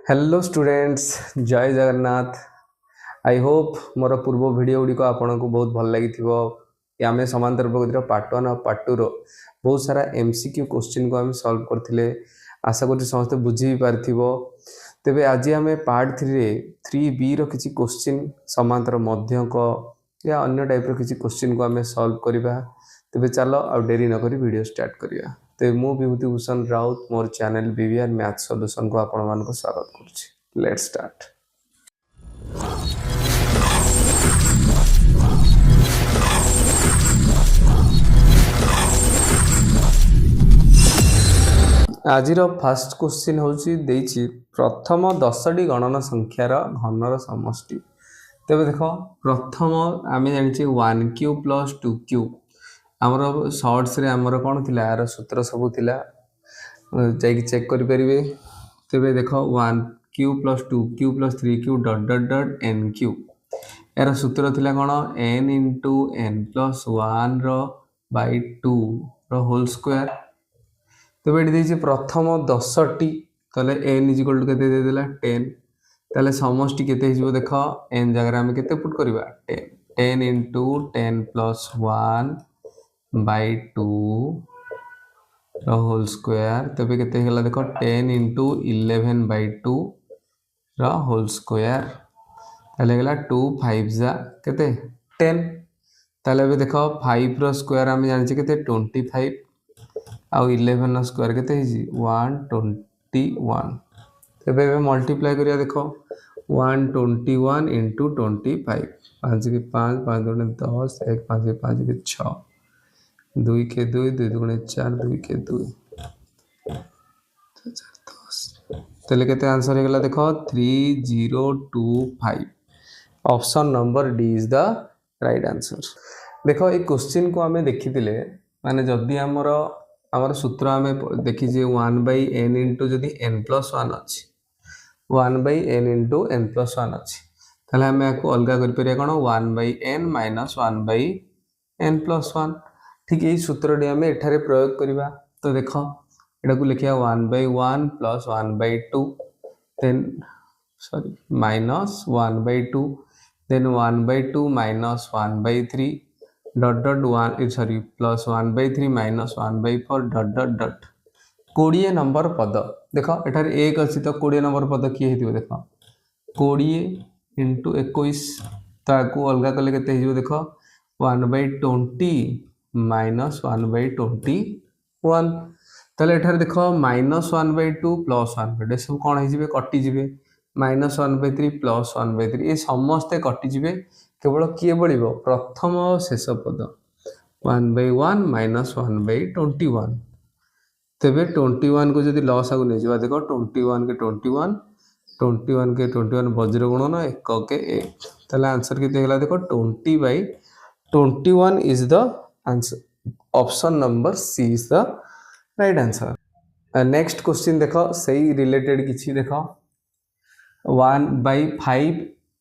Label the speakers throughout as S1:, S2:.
S1: Hello students, जय Jagannath. I hope more पूर्व video गुड़िक आपन को बहुत भल लगी। आम समांतर प्रगतिर पार्ट 1 और पार्ट 2 रो बहुत सारा एमसीक्यू क्वेश्चन को आम सॉल्व करथिले। आशा करी समस्त बुझी भी पारथिबो। तेबे आज आम पार्ट 3 रे 3B रो किछि क्वेश्चन समांतर मध्यक या अन्य टाइप रो किछि क्वेश्चन को आम सॉल्व करबा। तेबे चलो आ डेरी न करी वीडियो स्टार्ट करिया। तो मु विभूति भूषण राउत मोर चैनल बीवीआर मैथ सॉल्यूशन को आपण मान को स्वागत करुछि। Let's start. आज फर्स्ट क्वेश्चन होची देछि प्रथम 10टी गणन संख्यार घनर समष्टि। तेबे देखो प्रथम आम जानिछे 1 क्यूब प्लस 2 क्यूब। आमर शॉर्ट्स रे आमर कोन थिला यार सूत्र सब थिला जाई चेक करि परिबे। तेबे देखो 1 cube plus 2 cube plus 3 cube dot dot dot n cube. यार सूत्र थिला कोन n into n plus 1 रो बाय 2 रो होल स्क्वायर। तेबे एठी देछि प्रथम 10टी तले n इज इक्वल टू केते दे देला 10। तले समष्टि केते हिजबो देखो n जगह हम केते पुट करबा 10 10 into 10 plus 1 by 2 रो होल स्क्वायर। तबे केते होला देखो 10 into 11 by 2 रो होल स्क्वायर। तले गेला 2 5 जा केते 10। तले बे देखो 5 रो स्क्वायर हम जानि छी केते 25 आउ 11 रो स्क्वायर केते हिजी 121। तबे बे मल्टीप्लाई करिया देखो 121 into 25 5 के 5 5 दुने 10 1 5 के 5 के 6 2 के 2 2 दुने 4 2 के 2 तले केते आंसर हे गेला देखो 3025। Option number D is the right answer. देखो ए क्वेश्चन को हमें देखिथिले माने जदी हमर सूत्र हमें देखि जे 1/n into जदी n plus 1 अछि 1/n into n plus 1 अछि तले हमें को अलगा कर परिया कोन 1/n minus 1/n plus 1। ठीक यही सूत्र डी हमें एठारे प्रयोग करिबा। तो देखो एटा को लिखिया 1/1 plus 1/2 then sorry minus 1/2 then 1/2 minus 1/3 dot dot 1 sorry plus 1/3 minus 1/4 dot dot dot 20 number पद। देखो एठार 1 अछि तो 20 नंबर पद की हेतिबो देखो 20 into 21 ताकू अलगा कले केते हिजो देखो 1/20 minus 1/21। तले एठार देखो -1/2 प्लस 1/2 सब कोन हिजिबे कटि जिबे -1/3 प्लस 1/3 ए समस्त कटि जिबे केवल किए बळिबो प्रथम और शेष पद 1/1 minus 1/21। तेबे 21 को जदी लॉस आगु नै जिबा देखो 21 के 21 21 के 21 वज्र गुणन 1 के 1 तले आंसर केते गेला देखो 20/21 is the answer. Option number C is the right answer. Next question देखो सही रिलेटेड किछि देखो 1/5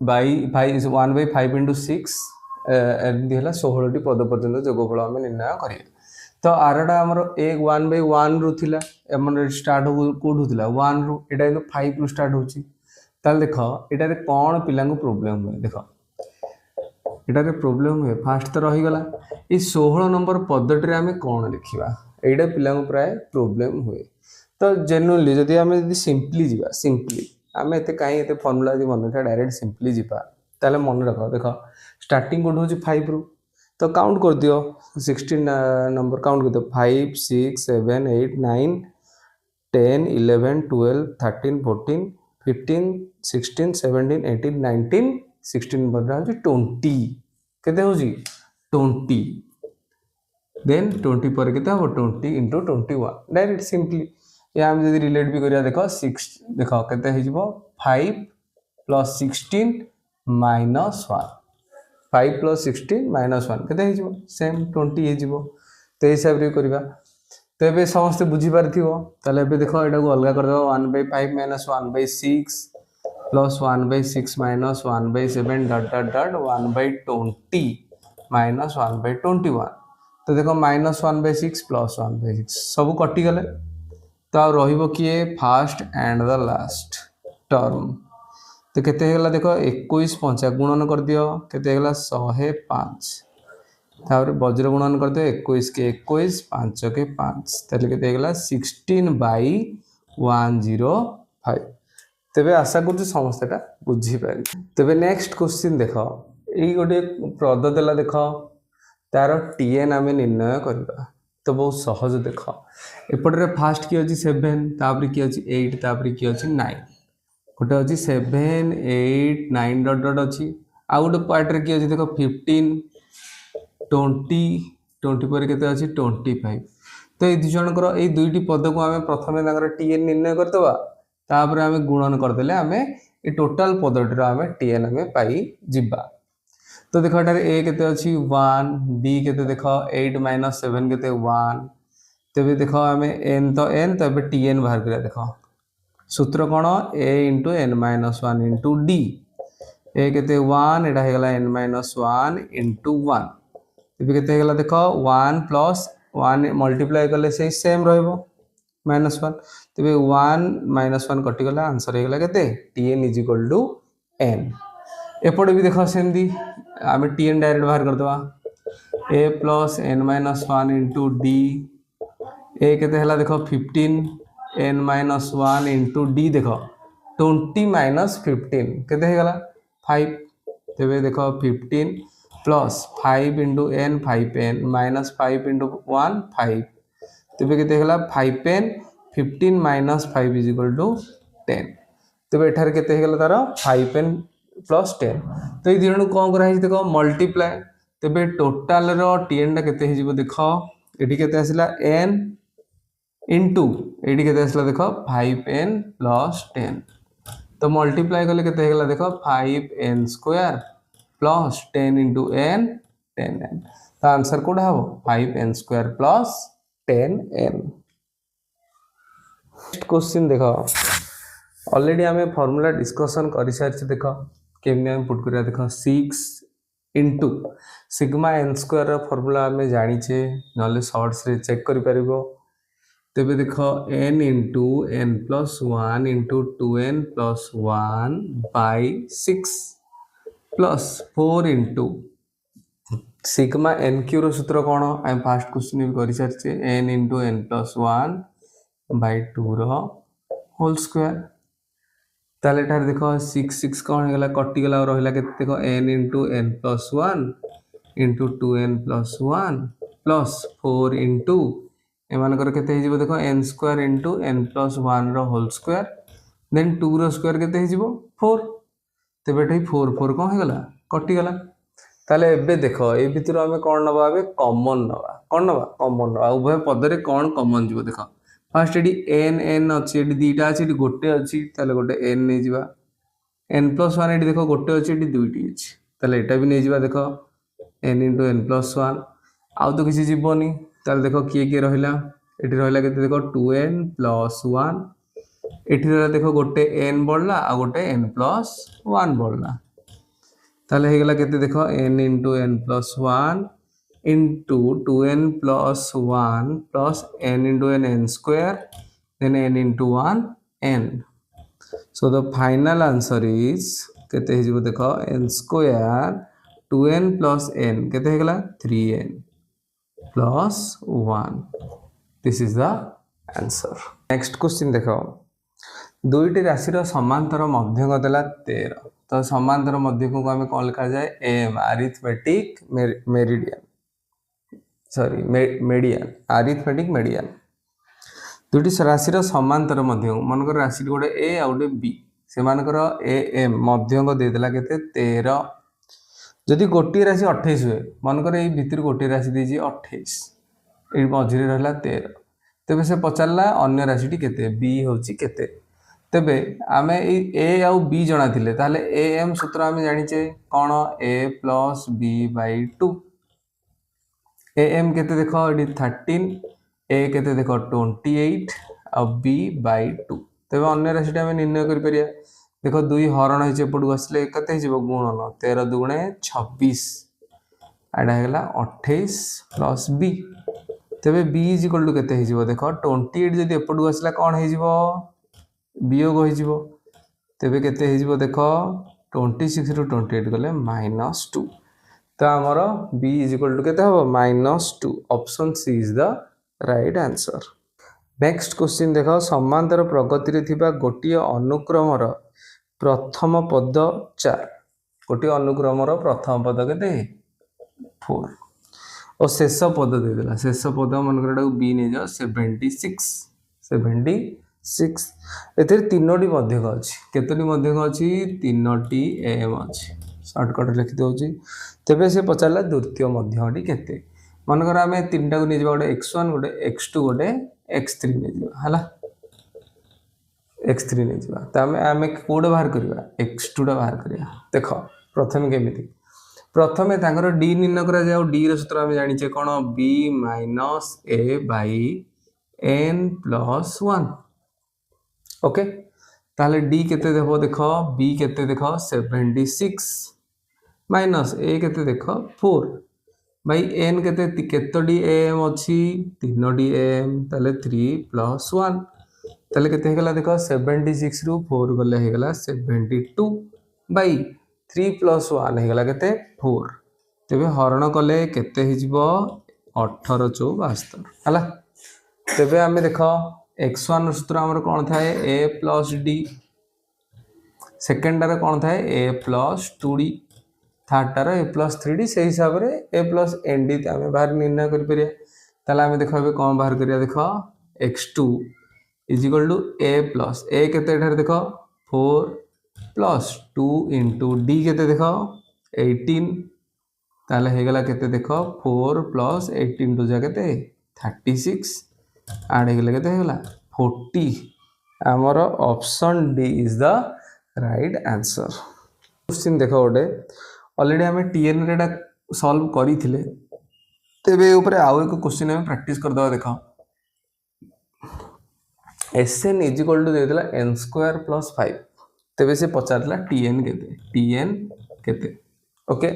S1: by 5 1/5 into 6 एमदी हला 16 टी पद पर्यंत जोगफल हम निर्णय करिया। तो आरडा हमर 1/1 रु थिला एमन स्टार्ट हो कोड होतिला 1 रु एटा इनो 5 रु स्टार्ट होची। ताल देखो एटा रे कोन पिला को प्रॉब्लम होय देखो एटा रे प्रॉब्लम होय फास्ट तो रही गला ई 16 नंबर पदटी रे हमें कोन लिखिबा एटा पिला को प्राय प्रॉब्लम होय। तो जेन्युइनली जदी हमें जदी सिंपली जीवा सिंपली हमें एते काई एते फार्मूला जदी मन था डायरेक्ट सिंपली जीवा ताले मन रखो देखो स्टार्टिंग कोड होची 5 रु तो काउंट कर दियो 16 नंबर काउंट कर दियो 5 6 7 8 9 10 11 12 13 14 15 16 17 18 19 16 बदला होची 20 केते होची 20 देन 20 पर केते हो 20 into 21 डायरेक्ट सिंपली या हम जदी रिलेट भी करिया देखो 6 देखो केते हिजबो 5 plus 16 minus 1 5 plus 16 minus 1 केते हिजबो सेम 20 हिजबो। तो हिसाब रे करबा तो एबे समस्त बुझी पारथिबो तले एबे देखो एटा को अलगा कर दो 1/5 minus 1/6 plus 1/6 minus 1/7 dot dot dot 1/20 minus 1/21। तो देखो -1/6 प्लस 1/6 सब कटि गले तो आ रहिबो किए first and the last term तो केते हेगला देख 21 5 गुणन कर दियो केते हेगला 105 तापर वज्र गुणन कर दियो 21 के 21 5 के 5 ताले केते हेगला 16/105 तेबे आशा कर समस्याटा बुझी पारे तेबे नेक्स्ट क्वेश्चन देख यही गोटे पद देला देख तार टीएन आम निर्णय करवा तो बहुत सहज देख एपटे फास्ट किए अच्छी 7 तापर किए अच्छी 8 तापर किए अच्छी 9 गोटे अच्छी 7 8 9 डट डट अच्छी आउ गोटे पार्ट किए अच्छी देख 15 20 20 पर केते अच्छी 25 तो ये दुजणकर ये दुईटी पद को आम प्रथम टीएन निर्णय करदे तापर आम गुणन करदे आम ये टोटाल पदटीर आम टीएन आम पाई जिबा तो देख ए केते अच्छी 1 बी केते देख 8 - 7 केते 1 तेबे देख आम एन तो एन तो टीएन बाहर करिया देख सूत्र कौन A into N -1 into D ए केते 1 एटा हेगला एन -1 इंटू 1 तेबे केते हेगला देख 1 + 1 मल्टीप्लाई कले से सेम रहइबो -1 तेबे 1 - 1 कटि गला आंसर हेगला केते टीएन = एन एपटे भी देख सेमती आम टीएन डायरेक्ट बाहर करदवा ए + n - 1 इंटू डी ए केते हेला देख 15 n - 1 इंटू डी देख 20 - 15 केते हेगला 5 तेबे देख 15 + 5 इंटू n 5n -5 इंटू 1 5 तेबे केते हेगला 5n 15 - 5 = 10 तेबे एठार केते हेगला तार 5n + 10 तो ये दिनू कौन करा देख मल्टीप्लाए तेबे टोटाल रो टीएन टा केते हिजिबो देख एठी केते आसिला n इंटू एठी केते आसिला देख 5n + 10 तो मल्टीप्लाई कले केते हेगला देख 5n² + 10 इंटू n 10n तो आंसर कोडा हो 5n² + 10n नेक्स्ट क्वेश्चन देख ऑलरेडी आम फॉर्मूला डिस्कशन कर सारी देख केमनी आम पुट करिया देख 6 इंटू सिग्मा n² फॉर्मूला आम जानीचे नले शॉर्ट्स रे चेक कर परिबो तेबे देख n into n + 1 into 2n + 1 by 6 plus 4 into sigma nq रो सूत्र कौन आम फास्ट क्वेश्चन भी कर सारी n इंटू n + 1 by 2 रो होल स्क्वायर ताले ठार देख 6 6 कौन होगा कटिगला रहा देख n into n + 1 into 2n + 1 plus 4 into एमानकर केते हिजिबो देख n² इंटू n + 1 रो होल स्क्वायर देन 2 रो स्क्वायर केते हिजिबो 4 तेबे एठी 4 4 कौन होगा कटिगला ताले एबे देख ए भितर आमे कौन नबा कॉमन नबा कौन नबा कॉमन नबा उभय पदरे कौन कॉमन जीवो देख फास्ट एटी एन एन अच्छी दीटा अच्छी गोटे अच्छी गोटे एन नहीं जावा n + 1 ये देख गोटे अच्छी दुईटी अच्छी ताले एटा भी नहीं जावा देख n इंटू n + 1 आउ तो किसी जीवनी ताले देख किए किए रहा ये रहा के देख 2n + 1 ये रहा देख गोटे n बढ़ला आ गोटे n + 1 बढ़ला ताले हेगला केते देख n into n + 1 into 2n + 1 plus n into n² then n into 1 n so the final answer is केते हिजिबो देखो n² 2n plus n केते हेगला 3n plus 1 this is the answer next question देखो दुईटी राशि रो समांतर मध्यक देला 13 तो समांतर मध्यक को हमें कौन लिखा जाए m arithmetic meridian sorry median arithmetic median दुटी राशि समांतर मध्यक मनकर राशि गोटे ए आ गोटे बी से मानकर ए एम मध्यक देदेला केते 13 जदि गोटे राशि 28 हुए मनकर ये भितर गोटे राशि देजी 28 ये मझे रहा 13 तेबे से पचारला अन्य राशि केते बी होची केते तेबे आमे ए आउ बी जणा थिले ताले ए एम सूत्र आमे जानिचे कोन a + b/2 ए एम केते देखो एडी 13 ए केते देखो 28 आ b/2 तेबे अन्य राशि आमे निर्णय करि परिया देखो दुई हरण होइचे पडु आसले केते हिजबो गुणन 13 × 2 = 26 आडा हेला 28 + b तेबे b = केते हिजबो देखो 28 जदि एपडु आसला कोन हिजबो वियोग होइजिबो तेबे केते हिजबो देखो 26 रु 28 गले -2 तो आमर b इज इक्वल टू केते हबो -2 option C is the right answer. Next question देखो समांतर प्रगति रे थिबा गोटिए अनुक्रमर प्रथम पद 4 गोटिए अनुक्रमर प्रथम पद केते 4 और शेष पद दे देला शेष पद मन करडा बी ने जा 76 एथिर तीनोटी मध्यक अछि केतोटी मध्यक अछि तीनोटी एम अछि शॉर्टकट लिखि दोछि तेबे से पचारला द्वितीय मध्यटी केते मन कर आमे तीनटा को नि जबा गोटे x1 गोटे x2 गोटे x3 ने जबा हला x3 ने जबा त आमे कोड बाहर करबा x2 टा बाहर करिया देखो प्रथम केमिति प्रथमे तांकर d निर्णय करा जाओ d ର सूत्र हम जानि छे कोन b - a by n + 1 okay ताले d केते देबो देखो b केते देखो 76 माइनस a केते देखो 4 by n केतोडी m अछि तीनोडी m ताले 3 + 1 ताले केते हेगला देखो 76 रु 4 गले हेगला 72 by 3 + 1 हेगला केते 4 तेबे हरण कले केते हिजबो 18 74 हला तेबे हमें देखो x1 सूत्र हमर कोन थाए a + d सेकंड रे कोन थाए a + 2d थर्ड रे a + 3d से हिसाब रे a + nd हमें बाहर निर्णय कर परिया ताले हमें देखो बे कोन बाहर करिया देखो x2 = a + a केते एठार देखो 4 + 2 * d केते देखो 18 ताले हेगला केते देखो 4 + 18 टू जा केते 36 आड हेगला केते हेगला 40 हमर option D is the right answer. Question देखो ओडे ऑलरेडी हमें टीएन रेडा सॉल्व करी थिले तेबे ऊपर आउ एक क्वेश्चन हम प्रैक्टिस कर दवा देखो Sn = दे देला n² + 5 तेबे से पचारला tn केते ओके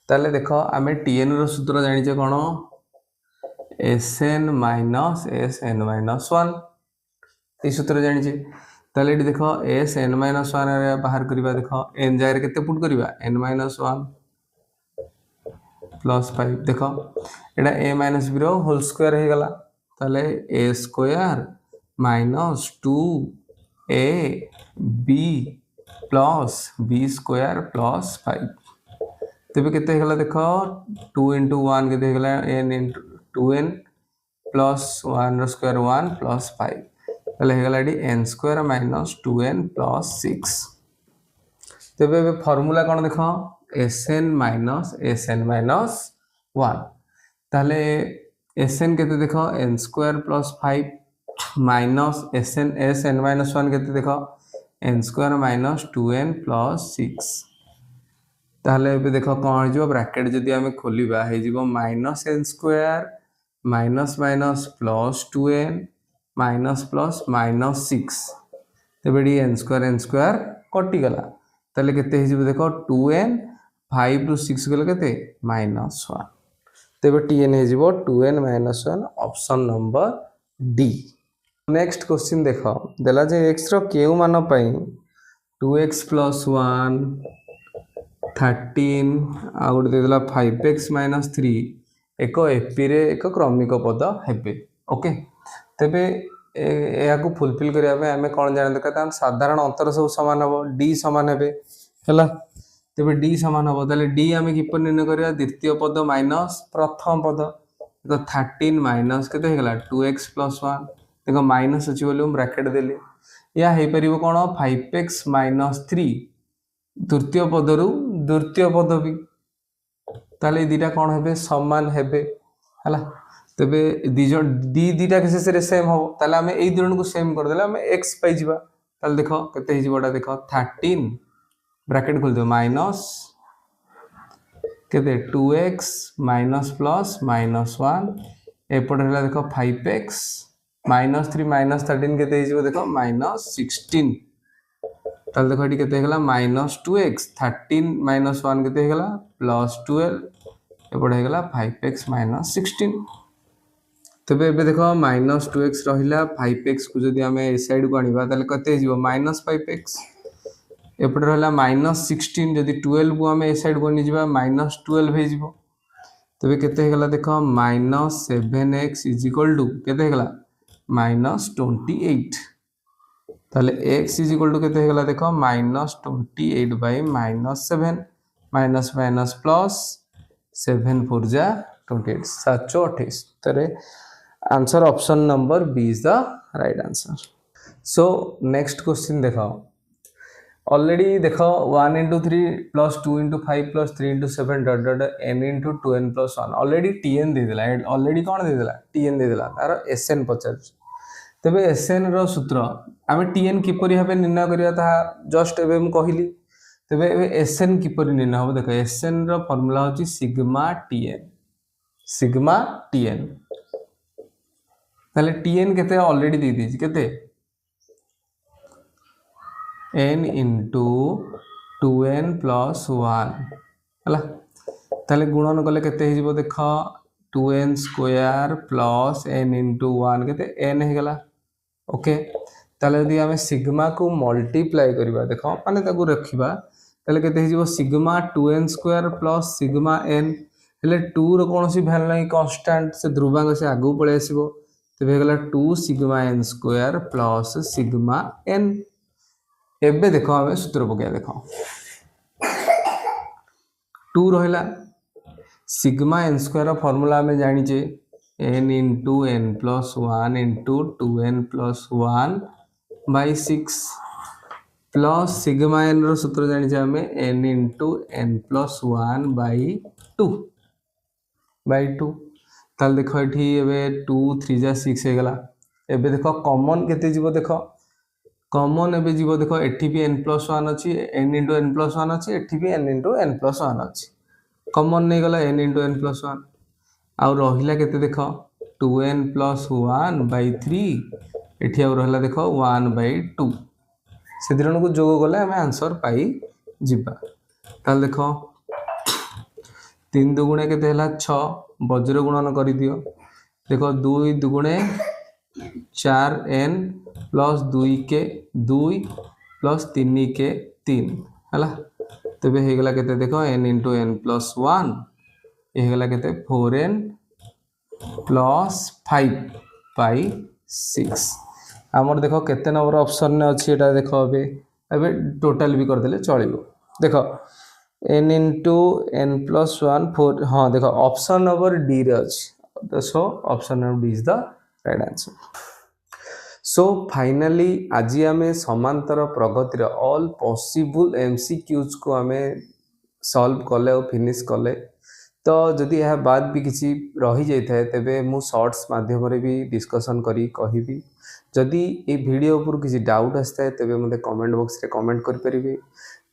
S1: ताले देखो आमे tn रो सूत्र जानि छे कोन Sn - Sn - 1 ए सूत्र जानि छे ताले एटी देखो Sn - 1 रे बाहर करबा देखो n जाय रे केते पुट करबा n - 1 + 5 देखो एटा a - b रो होल स्क्वायर हे गला ताले a² - 2a b plus b² plus 5 तेबे केते हेगला देखो 2 * 1 केते हेगला n * 2n plus 1 रो स्क्वायर 1 plus 5 तले हेगला डी n² - 2n plus 6 तेबे फार्मूला कोन देखो Sn - Sn - 1 ताले Sn केते देखो n² plus 5 minus Sn - 1 केते देखो n² - 2n plus 6 ताले पे देखो कोन जो ब्रैकेट जदी हमें खोलिबा हे जीवो -n² minus minus plus 2n minus plus minus 6 तेबे डी n² कटि गला ताले केते हे जीवो देखो 2n 5 रु 6 गले केते -1 तेबे tn हे जीवो 2n - 1 option number D. Next question देखो देला जे x रो केउ मान पई 2x + 1 13 आ गुड देला 5x - 3 एक एपी रे एक क्रमिक पद हेबे ओके तेबे एया को फुलफिल करिया पे हमें कोन जान दरकार साधारण अंतर सब समान हो d समान हेबे हला तेबे d समान हो ताले d हमें किपर निर्णय करिया द्वितीय पद माइनस प्रथम पद तो 13 माइनस केते हे गला 2x + 1 देखो माइनस अछि बोले हम ब्रैकेट देले या हे परिबो कोन 5x - 3 तृतीय पदरु द्वितीय पद भी ताले दीटा कोन हेबे समान हेबे हला तबे दीटा के से सेम हो ताले हमें एई दुरण को सेम कर देला हमें x पाई जिबा ताले देखो केते हे जिबाटा देखो 13 ब्रैकेट खोल दो माइनस केते 2x माइनस प्लस -1 एपट हला देखो 5x -3 -13 केते हे जिवो देखो -16 ताले देखो एटी केते हेगला -2x 13 - 1 केते हेगला +12 एपड हेगला 5x - 16 तबे एबे देखो -2x रहिला 5x को जदी हमें ए साइड को आनिबा ताले केते हिजबो -5x एपटे रहा -16 जदि 12 को आम ए सैड बनी जा -12 हो तेरे केते गला देख -7x इज इक्वल टू केते गला -28 ताले x इज इक्वल टू केते गला देख -28 बाय -7 माइनस माइनस प्लस 7 4 जा 28 728 तेरे answer option number B is the right answer. So next question देखो ऑलरेडी देखो 1 into 3 plus 2 into 5 plus 3 into 7 dot dot n into 2n plus 1 already tn दे दिला already कौन दे दिला tn दे दिला तार sn पचार तबे sn रो सूत्र आमे tn किपरि भाबे निर्णय करिया ता जस्ट एबे हम कहली तबे sn किपरि निर्णय हो देखो sn रो फार्मूला होची सिग्मा tn ताले tn केते ऑलरेडी दे दी केते n into 2n plus 1 हला ताले गुणन कले केते हिजबो देख 2n square plus n into 1 केते n हे गला ओके ताले यदि हमें सिग्मा को मल्टीप्लाई करबा देखो माने ताकू रखिबा ताले केते हिजबो sigma 2n square plus sigma n हेले 2 रो कोनोसी वैल्यू नै कांस्टेंट से ध्रुवांक से आगु पळे आसीबो तबे गला 2 sigma n square plus sigma n एबे देखो हमें सूत्र पकया देखो 2 रहिला सिग्मा n स्क्वायर फार्मूला हमें जानि जे n into n plus 1 into 2n plus 1 by 6 plus sigma n रो सूत्र जानि जे हमें n into n plus 1 by 2 ताल देखो एठी एबे 2 3 जा 6 हे गला एबे देखो कॉमन केते जीवो देखो कॉमन एबे जीवो देखो एठी भी n plus 1 अछि n into n plus 1 अछि एठी भी n into n plus 1 अछि कॉमन नै गला n into n plus 1 आ रहिला केते देखो 2n plus 1 by 3 एठी आ रहला देखो 1 by 2 से दिरन को जोग गले हमें आंसर पाई जिबा ताल देखो 3 दुगुणे केते हला 6 वज्र गुणन करि दियो देखो 2 दुगुणे 4n प्लस 2 के 2 प्लस 3 के 3 हला तबे हे गला केते देखो n into n plus 1 हे गला केते 4n प्लस 5 by 6 हमर देखो केते नंबर ऑप्शन ने अछि एटा देखो अबे टोटल भी कर देले चलिबो देखो n into n plus 1 4 हां देखो ऑप्शन नंबर डी रे अछि so option number D is the right answer. So finally आज आम समांतर प्रगतिर ऑल पॉसिबल एमसीक्यूज को आम सॉल्व कले और फिनिश कले तो जदि यह बाद भी किसी रही जाए तेबे मु शॉर्ट्स माध्यम रे भी डिस्कशन करी कहिबी जदि ए वीडियो ऊपर किसी डाउट आसता है तेबे मते कमेंट बॉक्स रे कमेंट कर परिबे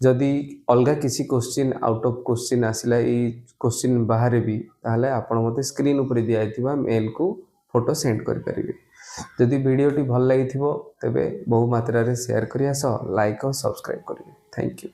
S1: जदि अलगा किसी क्वेश्चन आउट ऑफ क्वेश्चन आसिला ए क्वेश्चन बाहर भी ताहले आपण मते स्क्रीन ऊपर दिया आइथिबा मेल को फोटो सेंड कर परिबे जदि वीडियो टी भल लागि थिबो तेबे बहु मात्रा रे शेयर करिया सह लाइक और सब्सक्राइब करिवे थैंक यू।